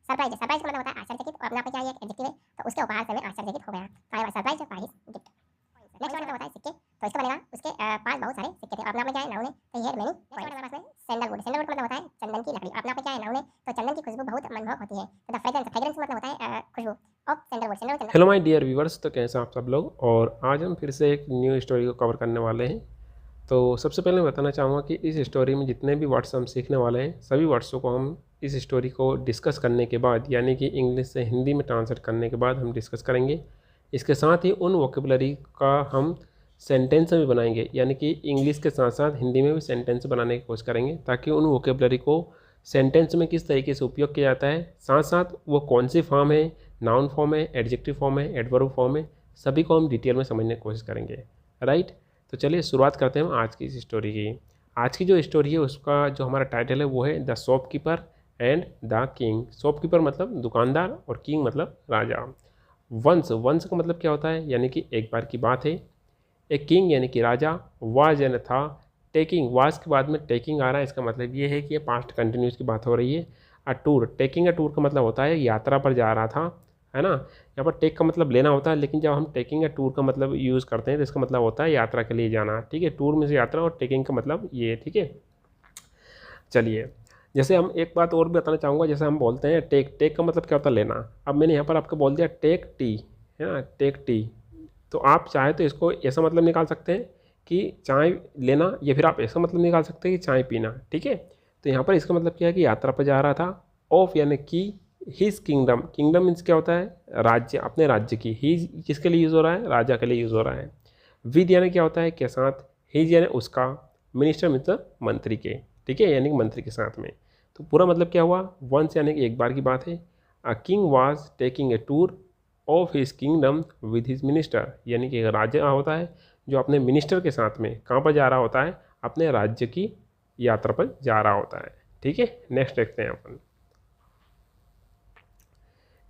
Surprise का मतलब होता है आश्चर्यचकित और अपने आप में क्या ये एक एडजेक्टिव है तो उसके उपहार से वे आश्चर्यचकित हो गया तो I was surprised by his gift. Next word होता है सिक्के तो इसका बनेगा उसके पास बहुत सारे सिक्के थे और अपने आप में क्या है नाउन है तो ही हैड मेनी कॉइन्स। हमारे पास में सैंडलवुड का मतलब होता है चंदन की लकड़ी और अपने आप में क्या है नाउन है तो चंदन की खुशबू बहुत मनमोहक होती है तो द फ्रेग्रेंस मतलब होता है खुशबू of sandalwood. Hello my dear viewers, तो कैसे हैं आप सब लोग। और आज हम फिर से एक न्यू स्टोरी को कवर करने वाले हैं। तो सबसे पहले मैं बताना चाहूँगा कि इस स्टोरी में जितने भी वर्ड्स हम सीखने वाले हैं सभी वर्ड्सों को हम इस स्टोरी को डिस्कस करने के बाद, यानी कि इंग्लिश से हिंदी में ट्रांसलेट करने के बाद हम डिस्कस करेंगे। इसके साथ ही उन वोकेबलरी का हम सेंटेंस भी बनाएंगे, यानी कि इंग्लिश के साथ साथ हिंदी में भी सेंटेंस बनाने की कोशिश करेंगे ताकि उन वोकेबलरी को सेंटेंस में किस तरीके से उपयोग किया जाता है, साथ साथ वो कौन सी फॉर्म है, नाउन फॉर्म है, एडजेक्टिव फॉर्म है, एडवर्ब फॉर्म है, सभी को हम डिटेल में समझने की कोशिश करेंगे। राइट, तो चलिए शुरुआत करते हैं हम आज की इस स्टोरी की। आज की जो स्टोरी है उसका जो हमारा टाइटल है वो है the shopkeeper and the king. Shopkeeper मतलब दुकानदार और किंग मतलब राजा। वंस का मतलब क्या होता है, यानी कि एक बार की बात है। एक किंग यानी कि राजा, वाज यानी था, टेकिंग वाज के बाद में टेकिंग आ रहा है, इसका मतलब ये है कि ये पास्ट कंटिन्यूस की बात हो रही है। A tour, taking a tour का मतलब होता है यात्रा पर जा रहा था, है ना। यहाँ पर टेक का मतलब लेना होता है, लेकिन जब हम टेकिंग अ टूर का मतलब यूज़ करते हैं तो इसका मतलब होता है यात्रा के लिए जाना। ठीक है, टूर में से यात्रा और टेकिंग का मतलब ये। ठीक है, चलिए जैसे हम एक बात और भी बताना चाहूँगा। जैसे हम बोलते हैं टेक का मतलब क्या होता है लेना। अब मैंने यहाँ पर आपको बोल दिया टेक टी, है ना, टेक टी। तो आप चाहे तो इसको ऐसा मतलब निकाल सकते हैं कि चाय लेना, या फिर आप ऐसा मतलब निकाल सकते हैं कि चाय पीना। ठीक है, तो यहाँ पर इसका मतलब क्या है कि यात्रा पर जा रहा था। ऑफ यानी कि हिज किंगडम, किंगडम मीन्स क्या होता है, राज्य, अपने राज्य की। हिज किसके लिए यूज़ हो रहा है, राजा के लिए यूज़ हो रहा है। विद यानी क्या होता है, के साथ। हिज यानी उसका। मिनिस्टर मीन्स मंत्री के। ठीक है, यानी कि मंत्री के साथ में। तो पूरा मतलब क्या हुआ, वंस यानी कि एक बार की बात है। A king was taking a tour of his kingdom with his minister, यानी कि राजा होता है जो अपने मिनिस्टर के साथ में कहाँ पर जा रहा होता है, अपने राज्य की यात्रा पर जा रहा होता है। ठीक है, नेक्स्ट देखते हैं अपन।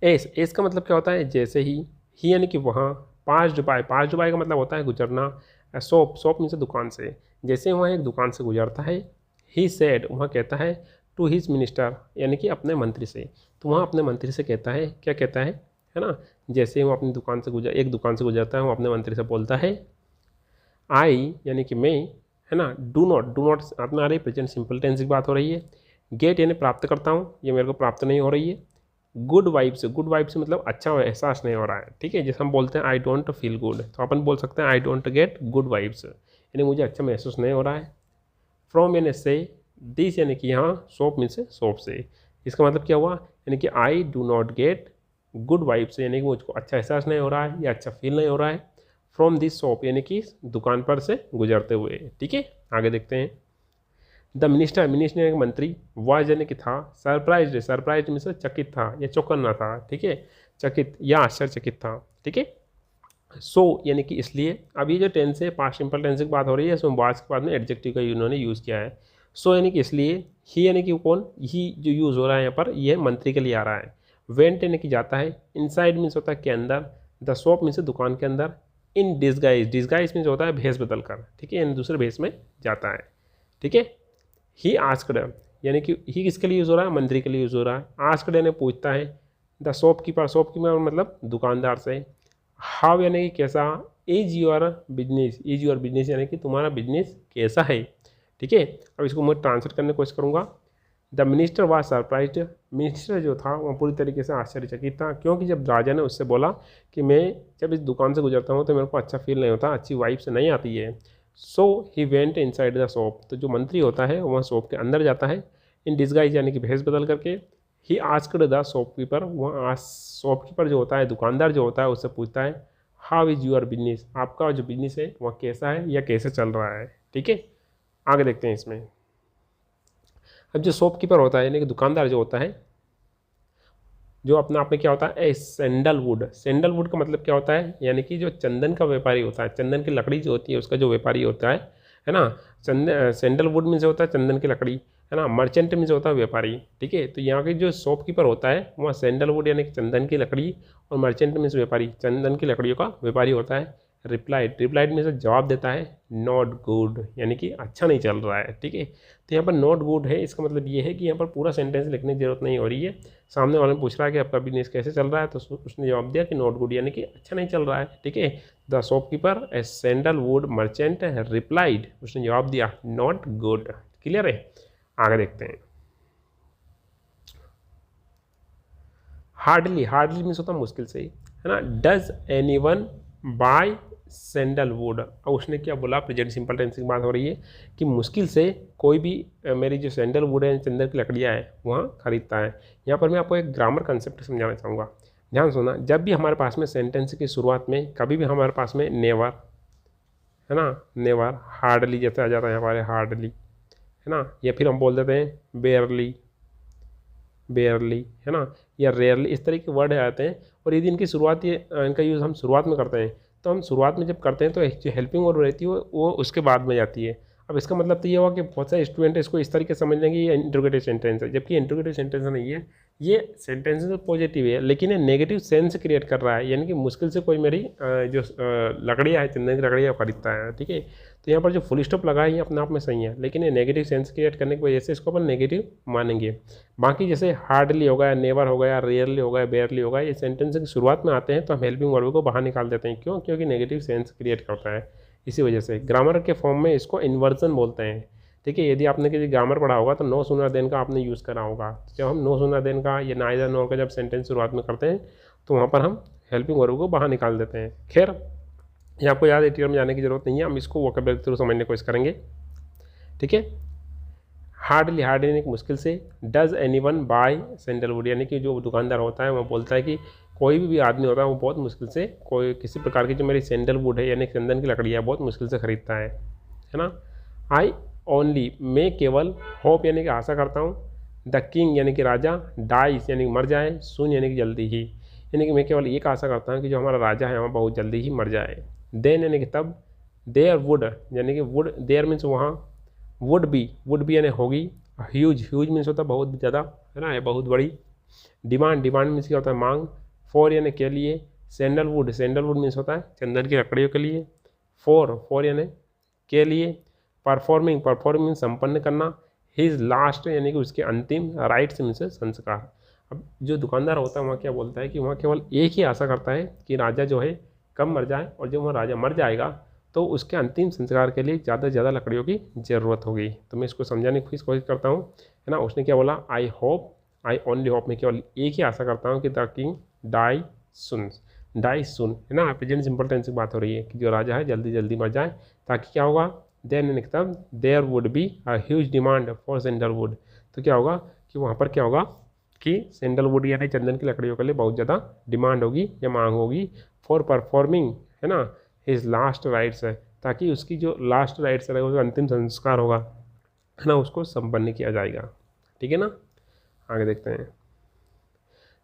एस का मतलब क्या होता है, जैसे ही यानी कि वहाँ। पास बाय का मतलब होता है गुजरना। शॉप मीन्स दुकान से। जैसे वहाँ एक दुकान से गुजरता है। ही सेड वहाँ कहता है टू हिज मिनिस्टर, यानी कि अपने मंत्री से। तो वहाँ अपने मंत्री से कहता है, क्या कहता है ना। जैसे वो अपनी दुकान से एक दुकान से गुजरता है, वो अपने मंत्री से बोलता है आई यानी कि मैं, है ना। डू नॉट अपना आ रही प्रेजेंट सिंपल टेंस की बात हो रही है। गेट यानी प्राप्त करता हूँ, ये मेरे को प्राप्त नहीं हो रही है। गुड वाइब्स मतलब अच्छा एहसास नहीं हो रहा है। ठीक है, जैसे हम बोलते हैं आई डोंट फील गुड, तो अपन बोल सकते हैं I don't get good vibes, यानी मुझे अच्छा महसूस नहीं हो रहा है। फ्रॉम यानी से, दिस यानी कि यहाँ, शॉप मीन से शॉप से। इसका मतलब क्या हुआ, यानी कि I do not get good vibes, यानी कि मुझको अच्छा एहसास नहीं हो रहा है या अच्छा फील नहीं हो रहा है। फ्रॉम दिस शॉप यानी कि दुकान पर से गुजरते हुए। ठीक है, आगे देखते हैं। द मिनिस्टर यानी मंत्री, वाज यानी कि था, सरप्राइज में से चकित था या चौकन्ना था। ठीक है, चकित या आश्चर्यचकित था। ठीक है, सो यानी कि इसलिए। अब ये जो टेंस है पास्ट सिंपल टेंस की बात हो रही है, इसमें वाज के बाद में एडजेक्टिव का उन्होंने यूज़ किया है। सो यानी कि इसलिए। ही यानी कि कौन, ही जो यूज़ हो रहा है यहाँ पर, ये मंत्री के लिए आ रहा है। वेंट यानी कि जाता है। इनसाइड मीन्स होता है के अंदर। द शॉप मीन्स दुकान के अंदर। इन डिस्गाइज मीन्स होता है भेष बदल कर। ठीक है, यानी दूसरे भेष में जाता है। ठीक है, ही आस्क्ड यानी कि ही किसके लिए यूज़ हो रहा है, मंत्री के लिए यूज़ हो रहा है। आस्क्ड यानी पूछता है। द शॉपकीपर मतलब दुकानदार से। हाउ यानी कि कैसा। इज योर बिजनेस यानी कि तुम्हारा बिजनेस कैसा है। ठीक है, अब इसको मैं ट्रांसलेट करने की कोशिश करूँगा। The minister was surprised, minister जो था वह पूरी तरीके से आश्चर्यचकित था, क्योंकि जब राजा ने उससे बोला कि मैं जब इस दुकान से गुजरता हूँ तो मेरे को अच्छा फील नहीं होता, अच्छी वाइब से नहीं आती है। So he went inside the shop, तो जो मंत्री होता है वह शॉप के अंदर जाता है। इन डिस्गाइज यानी कि भेष बदल करके। ही आस्क्ड द शॉपकीपर, वह शॉपकीपर जो होता है, दुकानदार जो होता है, उससे पूछता है हाउ इज़ यूर बिजनेस, आपका जो बिजनेस है वह कैसा है या कैसे चल रहा है। ठीक है, आगे देखते हैं इसमें। अब जो शॉपकीपर होता है यानी कि दुकानदार जो होता है, जो अपना आप में क्या होता है, सैंडलवुड का मतलब क्या होता है, यानी कि जो चंदन का व्यापारी होता है, चंदन की लकड़ी जो होती है उसका जो व्यापारी होता है ना। सैंडलवुड में से होता है चंदन की लकड़ी, है ना। मर्चेंट में से होता है व्यापारी। ठीक है, तो यहाँ के जो शॉपकीपर होता है वह सैंडलवुड यानी कि चंदन की लकड़ी, और मर्चेंट में से व्यापारी चंदन की लकड़ियों का व्यापारी होता है। रिप्लाइड में से जवाब देता है नॉट गुड, यानी कि अच्छा नहीं चल रहा है। ठीक है, तो यहाँ पर नॉट गुड है, इसका मतलब ये है कि यहाँ पर पूरा सेंटेंस लिखने की जरूरत नहीं हो रही है। सामने वाले ने पूछ रहा है कि आपका बिजनेस कैसे चल रहा है, तो उसने जवाब दिया कि नॉट गुड, यानी कि अच्छा नहीं चल रहा है। ठीक है, the shopkeeper A sandalwood merchant replied, उसने जवाब दिया नॉट गुड। क्लियर है, आगे देखते हैं। हार्डली मीन्स होता मुश्किल से, है ना। डज एनीवन बाय सैंडलवुड, और उसने क्या बोला, प्रेजेंट सिंपल टेंस की बात हो रही है कि मुश्किल से कोई भी मेरी जो सैंडलवुड है, चंदन की लकड़ियाँ है, वहाँ खरीदता है। यहाँ पर मैं आपको एक ग्रामर कंसेप्ट समझाना चाहूँगा, ध्यान सुना। जब भी हमारे पास में सेंटेंस की शुरुआत में कभी भी हमारे पास में नेवर, है ना, नेवर, हार्डली जैसे आ जाता है हमारे हार्डली, है ना, या फिर हम बोल देते हैं बेयरली, है ना, या रेयरली, इस तरह के वर्ड आते हैं। और यदि इनकी शुरुआत इनका यूज़ हम शुरुआत में करते हैं, तो हम शुरुआत में जब करते हैं तो जो हेल्पिंग वर्ड रहती है वो उसके बाद में जाती है। अब इसका मतलब तो ये हुआ कि बहुत सारे स्टूडेंट इसको इस तरीके से समझ लेंगे ये इंट्रोगेटिव सेंटेंस है, जबकि इंट्रोगेटिव सेंटेंस नहीं है, ये सेंटेंस तो पॉजिटिव है, लेकिन ये नेगेटिव सेंस क्रिएट कर रहा है, यानी कि मुश्किल से कोई मेरी जो लकड़ियाँ है, चंदन की लकड़ियाँ खरीदता है। ठीक है, तो यहाँ पर जो फुल स्टॉप लगा है ये अपने आप में सही है, लेकिन ये नेगेटिव सेंस क्रिएट करने की वजह से इसको अपन नेगेटिव मानेंगे। बाकी जैसे हार्डली हो गया, नेवर हो गया, रेयरली हो गया, बेयरली हो गया, ये सेंटेंस की शुरुआत में आते हैं तो हम हेल्पिंग वर्ब को बाहर निकाल देते हैं। क्यों? क्योंकि नेगेटिव सेंस क्रिएट करता है। इसी वजह से ग्रामर के फॉर्म में इसको इन्वर्जन बोलते हैं। ठीक है, यदि आपने किसी ग्रामर पढ़ा होगा तो नो सूनर देन का आपने यूज़ करा होगा। जब हम नो सूनर देन का या नाइदर नोर का जब सेंटेंस शुरुआत में करते हैं तो वहाँ पर हम हेल्पिंग वर्ब को बाहर निकाल देते हैं। खैर, ये आपको याद एटीएम में जाने की जरूरत नहीं है, हम इसको वोकैबुलरी के थ्रू समझने की कोशिश करेंगे। ठीक है, हार्डली यानी कि मुश्किल से। डज एनीवन बाय सैंडलवुड, यानी कि जो दुकानदार होता है वो बोलता है कि कोई भी आदमी होता है वो बहुत मुश्किल से कोई किसी प्रकार की जो मेरी सैंडलवुड है यानी चंदन की लकड़ी है बहुत मुश्किल से ख़रीदता है ना। आई ओनली, मैं केवल, होप यानी कि आशा करता हूँ, द किंग यानी कि राजा, डाइस यानी कि मर जाए, सुन यानी कि जल्दी ही, यानी कि मैं केवल एक आशा करता हूँ कि जो हमारा राजा है वहाँ बहुत जल्दी ही मर जाए। देन यानी कि तब, देयर वुड यानी कि वुड, देयर मीन्स वहाँ, वुड बी यानी होगी, ह्यूज मीन्स होता है बहुत ज़्यादा, है ना, बहुत बड़ी। डिमांड मीन्स क्या होता है मांग। फॉर यानी के लिए। सैंडलवुड मीन्स होता है चंदन की लकड़ियों के लिए। फॉर यानी के लिए। परफॉर्मिंग मीन्स संपन्न करना। हिज लास्ट यानी कि उसके अंतिम। राइट्स मीन्स संस्कार। अब जो दुकानदार होता है वहाँ क्या बोलता है कि वहाँ केवल एक ही आशा करता है कि राजा जो है कब मर जाए, और जब वह राजा मर जाएगा तो उसके अंतिम संस्कार के लिए ज़्यादा से ज़्यादा लकड़ियों की ज़रूरत होगी। तो मैं इसको समझाने की कोशिश करता हूँ, है ना। उसने क्या बोला, आई ओनली होप, मैं केवल एक ही आशा करता हूँ कि द किंग डाई सुन, है ना। प्रेजेंट सिंपल टेंस की बात हो रही है कि जो राजा है जल्दी जल्दी मर जाए, ताकि क्या होगा, देन तब there would be a huge demand for sandalwood, तो क्या होगा कि वहाँ पर क्या होगा कि सैंडलवुड यानी चंदन की लकड़ियों के लिए बहुत ज़्यादा डिमांड होगी या मांग होगी। फॉर परफॉर्मिंग, है ना, हिज लास्ट राइट्स है, ताकि उसकी जो लास्ट राइट्स है वो अंतिम संस्कार होगा, है ना, उसको संपन्न किया जाएगा। ठीक है ना, आगे देखते हैं।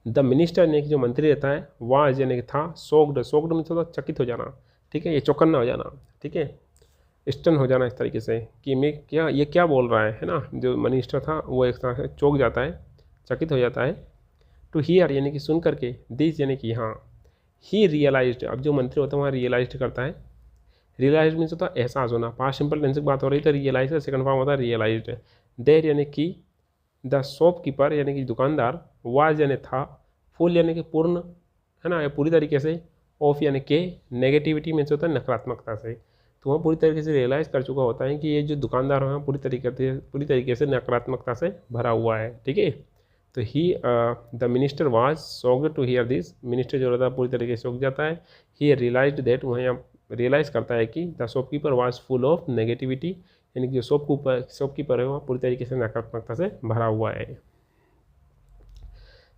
द मिनिस्टर यानी कि जो मंत्री रहता है, वाज यानी कि था, सोक्ड में थोड़ा चकित हो जाना, ठीक है, ये चौकन्ना हो जाना, ठीक है, स्टन हो जाना इस तरीके से कि मैं क्या, ये क्या बोल रहा है ना। जो मिनिस्टर था वो एक तरह से चौंक जाता है, चकित हो जाता है। टू हियर यानी कि सुन करके, दिस यानी कि हाँ। ही रियलाइज्ड, अब जो मंत्री होता है वहाँ रियलाइज्ड करता है। रियलाइज मीन्स होता है एहसास होना, पास्ट सिंपल टेंस की बात हो रही है तो रियलाइज का सेकंड फॉर्म होता है रियलाइज्ड। देर यानी कि, द शॉपकीपर यानी कि दुकानदार, वाज यानी था, फुल यानी कि पूर्ण, है ना, पूरी तरीके से, ऑफ यानी के, नेगेटिविटी मीन्स होता है नकारात्मकता से। तो वह पूरी तरीके से रियलाइज़ कर चुका होता है कि ये जो दुकानदार है पूरी तरीके से नकारात्मकता से भरा हुआ है। ठीक है, तो he the minister was shocked to hear this, minister जो रहता है पूरी तरीके से चौंक जाता है। ही रियलाइज्ड दैट, वह रियलाइज़ करता है कि the shopkeeper was full of negativity, यानी कि जो शॉपकीपर है वह पूरी तरीके से नकारात्मकता से भरा हुआ है।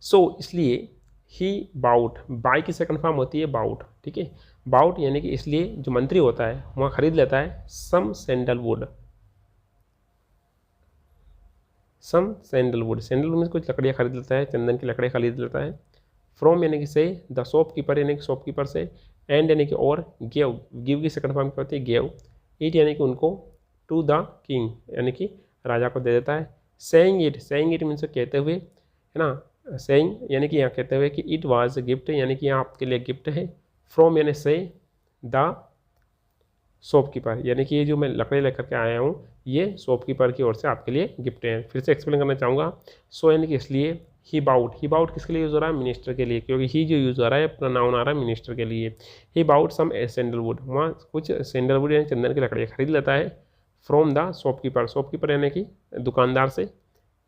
सो इसलिए ही बाउट, बाई की सेकंड फॉर्म होती है बाउट, ठीक है, बाउट यानी कि इसलिए जो मंत्री होता है वहाँ खरीद लेता है सम सैंडलवुड में कुछ लकड़ियाँ खरीद लेता है, चंदन की लकड़ियाँ खरीद लेता है। फ्रॉम यानी कि से, द शॉपकीपर यानी कि शॉपकीपर से, एंड यानी कि और, गिव की सेकंड फॉर्म क्या होती है गेव, इट यानी कि उनको, टू द किंग यानी कि राजा को दे देता है। सेइंग इट मीन्स कहते हुए, है ना, सेइंग यानी कि यहाँ कहते हुए कि इट वाज गिफ्ट यानी कि यहाँ आपके लिए गिफ्ट है। फ्रॉम यानी से, द शॉपकीपर, यानी कि ये जो मैं लकड़ी लेकर के आया हूँ ये शॉपकीपर की ओर से आपके लिए गिफ्ट है। फिर से एक्सप्लेन करना चाहूँगा। सो यानी कि इसलिए ही बाउट किसके लिए यूज़ हो रहा है, मिनिस्टर के लिए, क्योंकि ही जो यूज़ हो रहा है प्रोनाउन आ रहा है मिनिस्टर के लिए। ही बाउट सम सैंडलवुड, वहाँ कुछ सैंडलवुड यानी चंदन की लकड़ियाँ खरीद लेता है फ्रॉम द शॉपकीपर यानी कि दुकानदार से,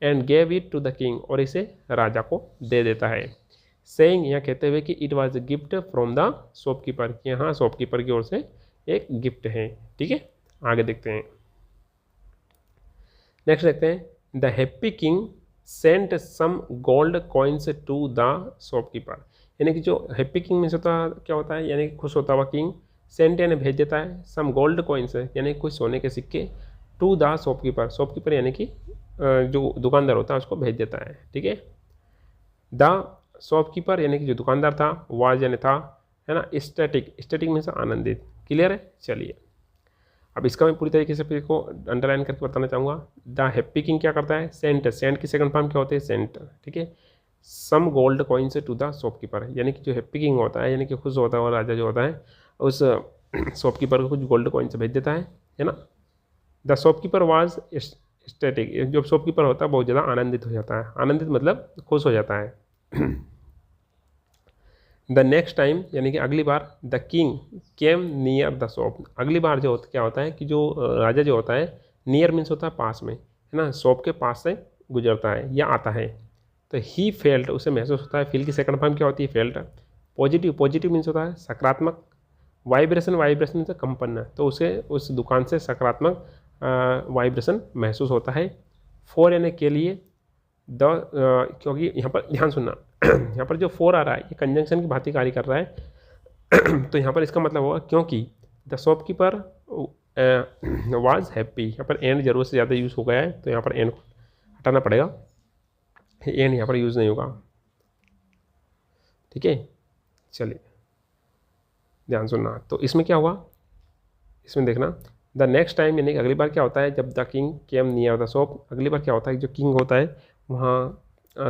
and gave it to the king, और इसे राजा को दे देता है। सेइंग, यहाँ कहते हुए कि it was gift from the shopkeeper, कि यहाँ शॉपकीपर की ओर से एक गिफ्ट है। ठीक है, आगे देखते हैं। नेक्स्ट देखते हैं, the happy king sent some gold coins to the shopkeeper, यानी कि जो हैप्पी किंग में होता क्या होता है, यानी कि खुश होता हुआ किंग, सेंट यानी भेज देता है, सम गोल्ड कॉइन्स यानी कुछ सोने के सिक्के, टू द शॉपकीपर यानी कि जो दुकानदार होता है उसको भेज देता है। ठीक है, द शॉपकीपर यानी कि जो दुकानदार था, वाज यानी था, है ना, स्टैटिक में से आनंदित। क्लियर है, चलिए अब इसका मैं पूरी तरीके से फिर को अंडरलाइन करके बताना चाहूँगा। द हैप्पी किंग क्या करता है, सेंट की सेकंड फॉर्म क्या होते हैं, सेंट। ठीक है, some gold coins to the shopkeeper, यानी कि जो हैप्पी किंग होता है यानी कि खुश होता है और राजा जो होता है उस शॉपकीपर को कुछ गोल्ड कॉइन्स भेज देता है ना। द शॉपकीपर वाज स्टैटिक, जो शॉपकीपर होता है बहुत ज़्यादा आनंदित हो जाता है, आनंदित मतलब खुश हो जाता है। द नेक्स्ट टाइम यानी कि अगली बार, the king came near the shop, अगली बार जो क्या होता है कि जो राजा जो होता है, नियर मीन्स होता है पास में, है ना, शॉप के पास से गुजरता है या आता है, तो ही फेल्ट, उसे महसूस होता है। फील की सेकंड फॉर्म क्या होती है, फेल्ट। पॉजिटिव मीन्स होता है सकारात्मक, वाइब्रेशन मीन्स कंपन, तो उसे उस दुकान से सकारात्मक वाइब्रेशन महसूस होता है। फॉर यानी के लिए, द क्योंकि यहाँ पर ध्यान सुनना, यहाँ पर जो फोर आ रहा है ये कंजंक्शन की भांति कार्य कर रहा है। तो यहाँ पर इसका मतलब होगा क्योंकि द शॉपकीपर वाज हैप्पी, यहाँ पर एंड जरूरत से ज़्यादा यूज़ हो गया है तो यहाँ पर एंड हटाना पड़ेगा, एंड यहाँ पर यूज़ नहीं होगा। ठीक है, चलिए ध्यान सुनना। तो इसमें क्या हुआ, इसमें देखना, द नेक्स्ट टाइम यानी अगली बार क्या होता है, जब the king came near the shop, अगली बार क्या होता है जो किंग होता है वहाँ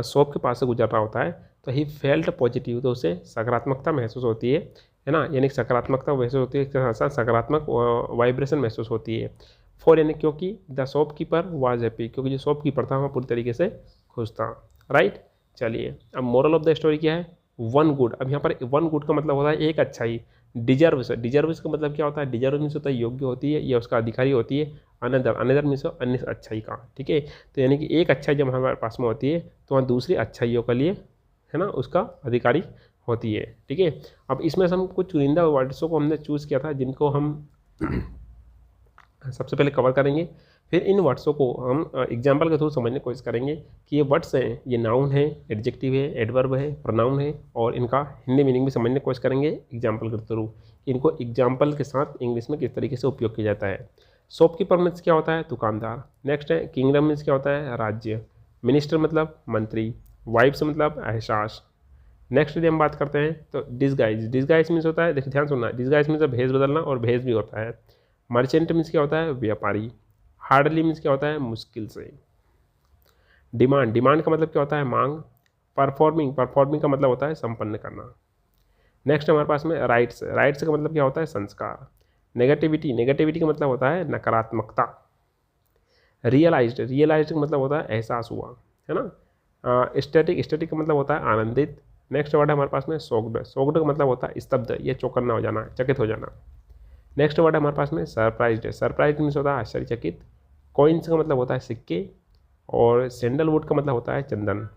शॉप के पास से गुजर रहा होता है, तो ही फेल्ट पॉजिटिव, तो उसे सकारात्मकता महसूस होती है ना, यानी सकारात्मकता महसूस होती है, इसके साथ साथ सकारात्मक वाइब्रेशन महसूस होती है। फॉर यानी क्योंकि द शॉपकीपर वाज हैप्पी, क्योंकि जो शॉपकीपर था वहाँ पूरी तरीके से खुश था। राइट, चलिए अब मोरल ऑफ द स्टोरी क्या है, वन गुड। अब यहाँ पर वन गुड का मतलब होता है एक अच्छाई। डिजर्व्स का मतलब क्या होता है, डिजर्व मीन्स होता है योग्य होती है या उसका अधिकारी होती है। अनदर मीन्स अन्य अच्छाई का। ठीक है, तो यानी कि एक अच्छाई जब हमारे पास में होती है तो वहाँ दूसरी अच्छाइयों के लिए, है ना, उसका अधिकारी होती है। ठीक है, अब इसमें से हम कुछ चुनिंदा वर्ड्सों को हमने चूज़ किया था जिनको हम सबसे पहले कवर करेंगे, फिर इन वर्ड्सों को हम एग्जाम्पल के थ्रू समझने की कोशिश करेंगे कि ये वर्ड्स हैं, ये नाउन है, एडजेक्टिव है, एडवर्ब है, प्रोनाउन है, और इनका हिंदी मीनिंग भी समझने की कोशिश करेंगे एग्जाम्पल के थ्रू, इनको एग्जाम्पल के साथ इंग्लिश में किस तरीके से उपयोग किया जाता है। शॉपकीपर मीन्स क्या होता है, दुकानदार। नेक्स्ट है किंगडम मीन्स क्या होता है, राज्य। मिनिस्टर मतलब मंत्री। वाइब्स मतलब एहसास। नेक्स्ट यदि हम बात करते हैं तो डिस्गाइज मीन्स होता है, देखिए ध्यान सुनना, डिस्गाइज मीन्स भेज बदलना और भेज भी होता है। मर्चेंट मीन्स क्या होता है, व्यापारी। हार्डली मीन्स क्या होता है, मुश्किल से। डिमांड का मतलब क्या होता है, मांग। परफॉर्मिंग का मतलब होता है संपन्न करना। नेक्स्ट हमारे पास में राइट्स का मतलब क्या होता है, संस्कार। नेगेटिविटी का मतलब होता है नकारात्मकता। रियलाइज्ड का मतलब होता है एहसास हुआ, है ना। स्टैटिक का मतलब होता है आनंदित। नेक्स्ट वर्ड है हमारे पास में सोक्ड का मतलब होता है स्तब्ध, ये चौकन्ना हो जाना, चकित हो जाना। नेक्स्ट वर्ड है हमारे पास में सरप्राइज्ड मीन्स होता है आश्चर्यचकित। कॉइन्स का मतलब होता है सिक्के, और सैंडलवुड का मतलब होता है चंदन।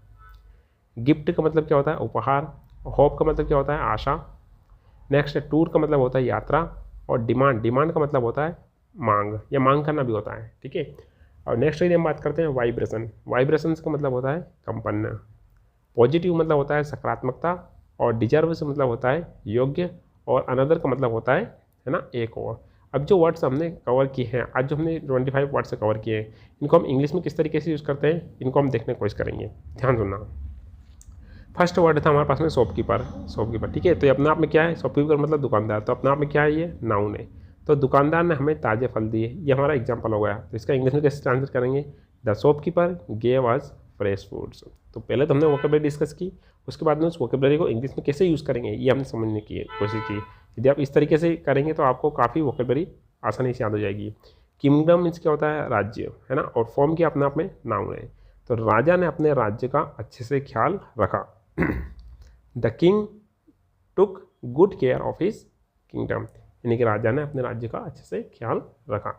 गिफ्ट का मतलब क्या होता है, उपहार। होप का मतलब क्या होता है, आशा। नेक्स्ट टूर का मतलब होता है यात्रा, और डिमांड का मतलब होता है मांग या मांग करना भी होता है। ठीक है, और नेक्स्ट यदि हम बात करते हैं वाइब्रेशन का मतलब होता है कंपन। पॉजिटिव मतलब होता है सकारात्मकता, और डिजर्व से मतलब होता है योग्य, और अनदर का मतलब होता है ना एक और। अब जो वर्ड्स हमने कवर किए हैं, आज जो हमने 25 वर्ड्स कवर किए हैं, इनको हम इंग्लिश में किस तरीके से यूज़ करते हैं, इनको हम देखने की कोशिश करेंगे। ध्यान सुनना। फर्स्ट वर्ड था हमारे पास में शॉपकीपर। ठीक है, तो ये अपने आप में क्या है, शॉपकीपर मतलब दुकानदार, तो अपने आप में क्या है, ये नाउन है। तो दुकानदार ने हमें ताज़े फल दिए, ये हमारा एग्जाम्पल हो गया। तो इसका इंग्लिश में कैसे ट्रांसलेट करेंगे, the shopkeeper gave us fresh foods. तो पहले तो हमने वोकेबलरी डिस्कस की, उसके बाद में उस वोकेबलरी को इंग्लिश में कैसे यूज़ करेंगे ये हमने समझने की कोशिश की। यदि आप इस तरीके से करेंगे तो आपको काफ़ी वोकेबलरी आसानी से याद हो जाएगी। किंगडम मीन्स क्या होता है, राज्य, है ना, और फॉर्म क्या अपने आप में नाउन है। तो राजा ने अपने राज्य का अच्छे से ख्याल रखा। The king took good care of his kingdom, यानी कि राजा ने अपने राज्य का अच्छे से ख्याल रखा।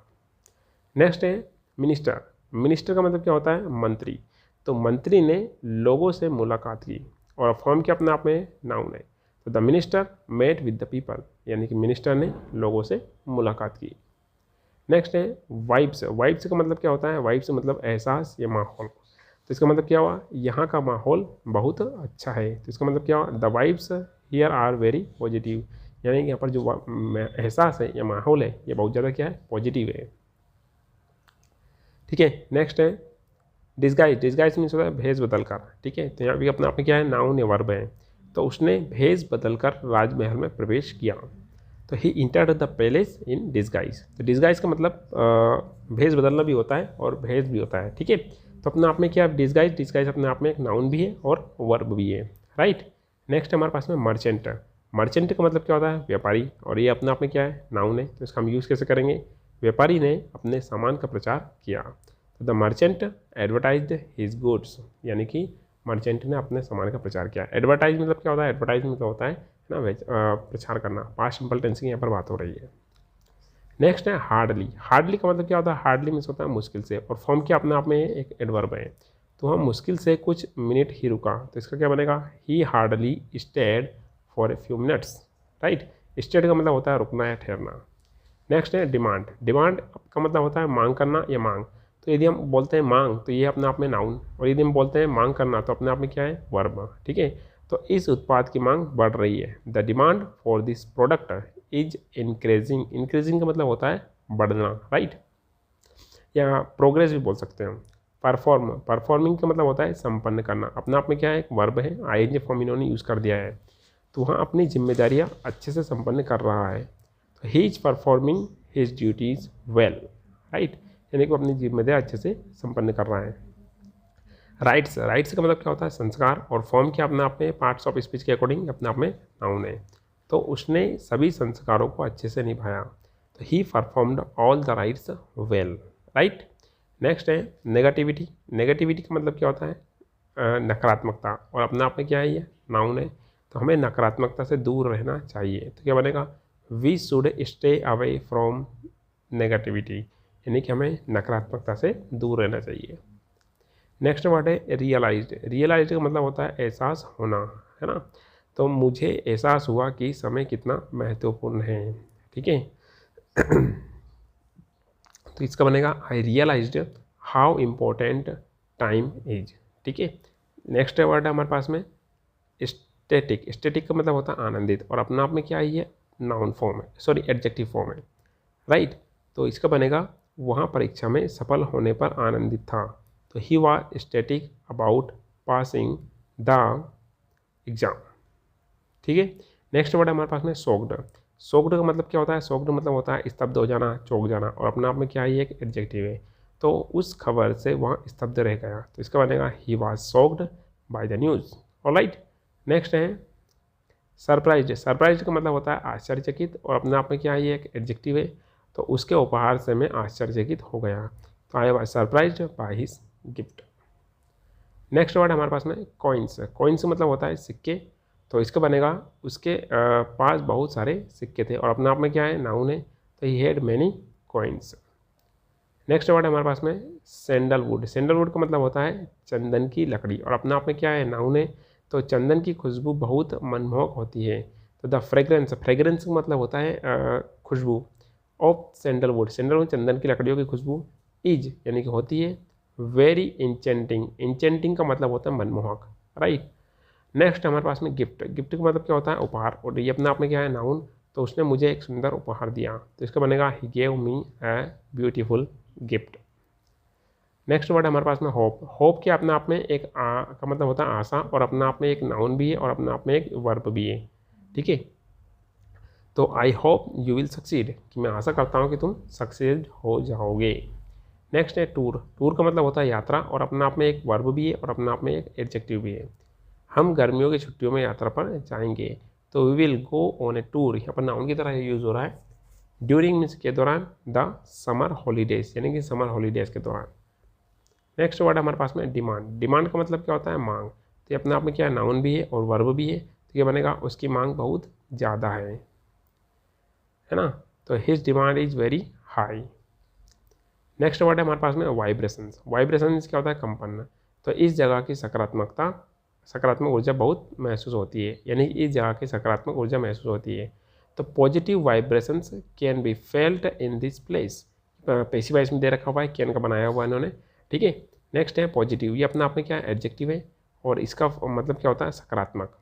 नेक्स्ट है मिनिस्टर। मिनिस्टर का मतलब क्या होता है, मंत्री। तो मंत्री ने लोगों से मुलाकात की, और फॉर्म क्या अपने आप में नाउन है। तो the minister met with the people, यानी कि मिनिस्टर ने लोगों से मुलाकात की। नेक्स्ट है वाइब्स। वाइब्स का मतलब क्या होता है, वाइब्स मतलब एहसास या माहौल। तो इसका मतलब क्या हुआ, यहाँ का माहौल बहुत अच्छा है। तो इसका मतलब क्या हुआ, the vibes here are very positive, यानी कि यहाँ पर जो एहसास है या माहौल है ये बहुत ज़्यादा क्या है, पॉजिटिव है। ठीक है, नेक्स्ट है डिस्गाइज। डिस्गाइज मीन्स होता है भेष बदल कर। ठीक है, तो यहाँ भी अपने आप में क्या है, नाउन या वर्ब है। तो उसने भेष बदल कर राजमहल में प्रवेश किया। तो he entered the palace in disguise. तो डिस्गाइज का मतलब भेष बदलना भी होता है और भेष भी होता है। ठीक है, तो अपने आप में क्या डिस्गाइज, डिस्गाइज अपने आप में एक नाउन भी है और वर्ब भी है, राइट। नेक्स्ट हमारे पास में मर्चेंट। मर्चेंट का मतलब क्या होता है, व्यापारी, और ये अपने आप में क्या है, नाउन है। तो इसका हम यूज़ कैसे करेंगे, व्यापारी ने अपने सामान का प्रचार किया। तो the merchant advertised his goods, यानी कि मर्चेंट ने अपने सामान का प्रचार किया। एडवर्टाइज मतलब क्या होता है, एडवर्टाइज मतलब होता है ना प्रचार करना। पास्ट सिंपल टेंस की यहाँ पर बात हो रही है। नेक्स्ट है हार्डली। हार्डली का मतलब क्या होता है, हार्डली मीन्स होता है मुश्किल से, और फॉर्म क्या अपने आप में एक एडवर्ब है। तो हम मुश्किल से कुछ मिनट ही रुका, तो इसका क्या बनेगा, he hardly stayed for a few minutes, right. Stayed का मतलब होता है रुकना या ठहरना। नेक्स्ट है डिमांड। डिमांड का मतलब होता है मांग करना या मांग। तो यदि हम बोलते हैं मांग तो ये अपने आप में नाउन, और यदि हम बोलते हैं मांग करना तो अपने आप में क्या है, वर्ब। ठीक है, तो इस उत्पाद की मांग बढ़ रही है। The demand for this product is increasing. Increasing का मतलब होता है बढ़ना, राइट, या प्रोग्रेस भी बोल सकते हैं। परफॉर्म, परफॉर्मिंग का मतलब होता है संपन्न करना। अपने आप में क्या है, एक वर्ब है, आईएनजी फॉर्म इन्होंने यूज़ कर दिया है। तो वहाँ अपनी जिम्मेदारियाँ अच्छे से संपन्न कर रहा है। तो he is performing his duties well, right, यानी कि अपनी जिम्मेदारी अच्छे से संपन्न कर रहा है। राइट्स। राइट्स का मतलब क्या होता है, संस्कार, और फॉर्म क्या अपने आप में पार्ट्स ऑफ स्पीच के अकॉर्डिंग अपने आप में नाउन है। तो उसने सभी संस्कारों को अच्छे से निभाया। तो ही performed all the rights well, right. Next है नेगेटिविटी। नेगेटिविटी का मतलब क्या होता है, नकारात्मकता, और अपने आप में क्या है, ये नाउन है। तो हमें नकारात्मकता से दूर रहना चाहिए। तो क्या बनेगा, we should stay away from negativity, यानी कि हमें नकारात्मकता से दूर रहना चाहिए। नेक्स्ट वर्ड है रियलाइज्ड। रियलाइज्ड का मतलब होता है एहसास होना, है ना। तो मुझे एहसास हुआ कि समय कितना महत्वपूर्ण है। ठीक है, तो इसका बनेगा I realized how important time is. ठीक है, नेक्स्ट वर्ड है हमारे पास में स्टैटिक। स्टैटिक का मतलब होता है आनंदित, और अपने आप में क्या है, ये नाउन फॉर्म है, सॉरी एडजेक्टिव फॉर्म है, राइट। तो इसका बनेगा वहाँ परीक्षा में सफल होने पर आनंदित था। तो he was static about passing the exam. ठीक है, नेक्स्ट वर्ड है हमारे पास में सोक्ड। सोक्ड का मतलब क्या होता है, सोक्ड मतलब होता है स्तब्ध हो जाना, चौंक जाना, और अपने आप में क्या है, ये एक एडजेक्टिव है। तो उस खबर से वहाँ स्तब्ध रह गया। तो इसका बनेगा he was soaked by the news, alright. Next है सरप्राइज्ड। सरप्राइज्ड का मतलब होता है आश्चर्यचकित, और अपने आप में क्या है, ये एक एडजेक्टिव है। तो उसके उपहार से मैं आश्चर्यचकित हो गया। तो I was surprised by his gift. Next word हमारे पास में कॉइन्स। कॉइन्स मतलब होता है सिक्के। तो इसका बनेगा उसके पास बहुत सारे सिक्के थे, और अपने आप में क्या है, नाउन है। तो he had many coins. Next word हमारे पास में सैंडलवुड। सैंडलवुड का मतलब होता है चंदन की लकड़ी, और अपने आप में क्या है, नाउन है। तो चंदन की खुशबू बहुत मनमोहक होती है। तो द फ्रेग्रेंस, फ्रेग्रेंस का मतलब होता है खुशबू ऑफ सैंडलवुड। सैंडलवुड चंदन की लकड़ियों की खुशबू इज, यानी कि होती है वेरी इंचेंटिंग। इंचेंटिंग का मतलब होता है मनमोहक, राइट। नेक्स्ट हमारे पास में गिफ्ट। गिफ्ट का मतलब क्या होता है, उपहार, और ये अपने आप में क्या है, नाउन। तो उसने मुझे एक सुंदर उपहार दिया। तो इसका बनेगा he gave me a beautiful gift. Next word हमारे पास में होप। होप के अपने आप में एक का मतलब होता है आशा, और अपने आप में एक नाउन भी है, और अपने आप में एक वर्ब भी है। ठीक है, तो I hope you will succeed, कि मैं आशा करता हूँ कि तुम सक्सेस हो जाओगे। नेक्स्ट है टूर। टूर का मतलब होता है यात्रा, और अपने आप में एक वर्ब भी है, और अपने आप में एक एडजेक्टिव भी है। हम गर्मियों की छुट्टियों में यात्रा पर जाएंगे। तो we will go on a tour, यहाँ पर नाउन की तरह यूज़ हो रहा है। ड्यूरिंग मीन्स के दौरान, द समर हॉलीडेज यानी कि समर हॉलीडेज के दौरान। नेक्स्ट वर्ड हमारे पास में डिमांड। डिमांड का मतलब क्या होता है? मांग। तो ये अपने आप में क्या है? नाउन भी है और वर्ब भी है। तो ये बनेगा उसकी मांग बहुत ज़्यादा है ना। तो his demand is very high. Next word है हमारे पास में वाइब्रेशंस। वाइब्रेशंस क्या होता है? कंपन। तो इस जगह की सकारात्मक ऊर्जा बहुत महसूस होती है, यानी इस जगह की सकारात्मक ऊर्जा महसूस होती है। तो positive vibrations can be felt in this place. Passive voice में दे रखा हुआ है, कैन का बनाया हुआ है इन्होंने, ठीक है। नेक्स्ट है पॉजिटिव। ये अपने आप में क्या है? एडजेक्टिव है और इसका मतलब क्या होता है? सकारात्मक।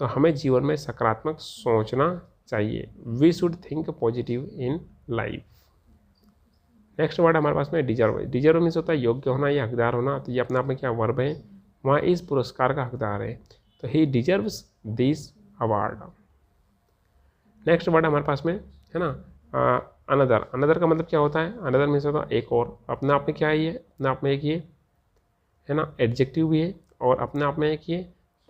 तो हमें जीवन में सकारात्मक सोचना चाहिए। We should think positive in life. Next word हमारे पास में डिजर्व। डिजर्व मीन्स होता है योग्य होना या हकदार होना। तो ये अपने आप में क्या वर्ब है? वहाँ इस पुरस्कार का हकदार है, तो ही deserves this award. Next word हमारे पास में है ना अनदर। अनदर का मतलब क्या होता है? अनदर मीन्स होता है एक और। अपने आप में क्या है? ये अपने आप में एक ये है ना एडजेक्टिव भी है और अपने आप में एक ये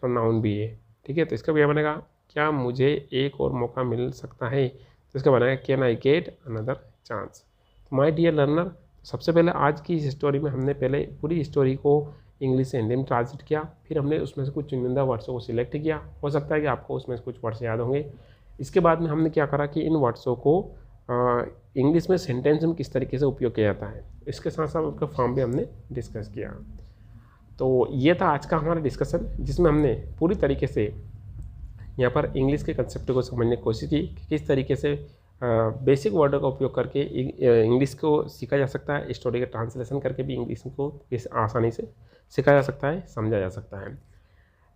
प्रोनाउन भी है, ठीक है। तो इसका भी बनेगा क्या मुझे एक और मौका मिल सकता है? तो इसका बनेगा can I get another chance. My dear learner, सबसे पहले आज की इस स्टोरी में हमने पहले पूरी स्टोरी को इंग्लिश से हिंदी में ट्रांसलेट किया, फिर हमने उसमें से कुछ चुनिंदा वर्ड्सों को सिलेक्ट किया। हो सकता है कि आपको उसमें से कुछ वर्ड्स याद होंगे। इसके बाद में हमने क्या करा कि इन वर्ड्सों को इंग्लिश में सेंटेंस में किस तरीके से उपयोग किया जाता है, इसके साथ साथ उसका फॉर्म भी हमने डिस्कस किया। तो ये था आज का हमारा डिस्कशन, जिसमें हमने पूरी तरीके से यहाँ पर इंग्लिश के कंसेप्ट को समझने की कोशिश की कि किस तरीके से बेसिक वर्ड का उपयोग करके इंग्लिश को सीखा जा सकता है। स्टोरी का ट्रांसलेशन करके भी इंग्लिश को इस आसानी से सीखा जा सकता है, समझा जा सकता है।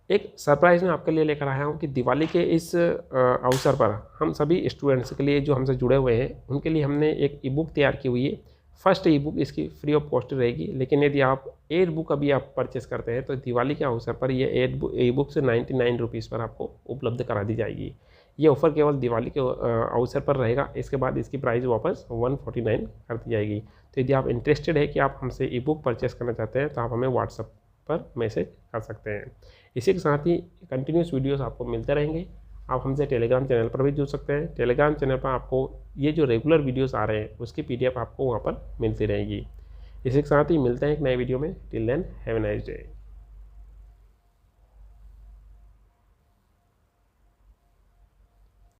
एक सरप्राइज़ मैं आपके लिए लेकर आया हूँ कि दिवाली के इस अवसर पर हम सभी स्टूडेंट्स के लिए जो हमसे जुड़े हुए हैं उनके लिए हमने एक ई बुक तैयार की हुई है। फर्स्ट ई बुक इसकी फ्री ऑफ कॉस्ट रहेगी, लेकिन यदि आप 8 बुक अभी आप परचेस करते हैं तो दिवाली के अवसर पर ये 8 ई बुक से 99 रुपीज़ पर आपको उपलब्ध करा दी जाएगी। ये ऑफ़र केवल दिवाली के अवसर पर रहेगा, इसके बाद इसकी प्राइस वापस 149 कर दी जाएगी। तो यदि आप इंटरेस्टेड है कि आप हमसे ई बुक परचेस करना चाहते हैं तो आप हमें व्हाट्सएप पर मैसेज कर सकते हैं। इसी के साथ ही कंटिन्यूस वीडियोस आपको मिलते रहेंगे। आप हमसे टेलीग्राम चैनल पर भी जुड़ सकते हैं। टेलीग्राम चैनल पर आपको ये जो रेगुलर वीडियोस आ रहे हैं उसकी PDF आपको वहाँ पर मिलती रहेगी। इसी के साथ ही मिलते हैं एक नए वीडियो में। Till then have a nice day.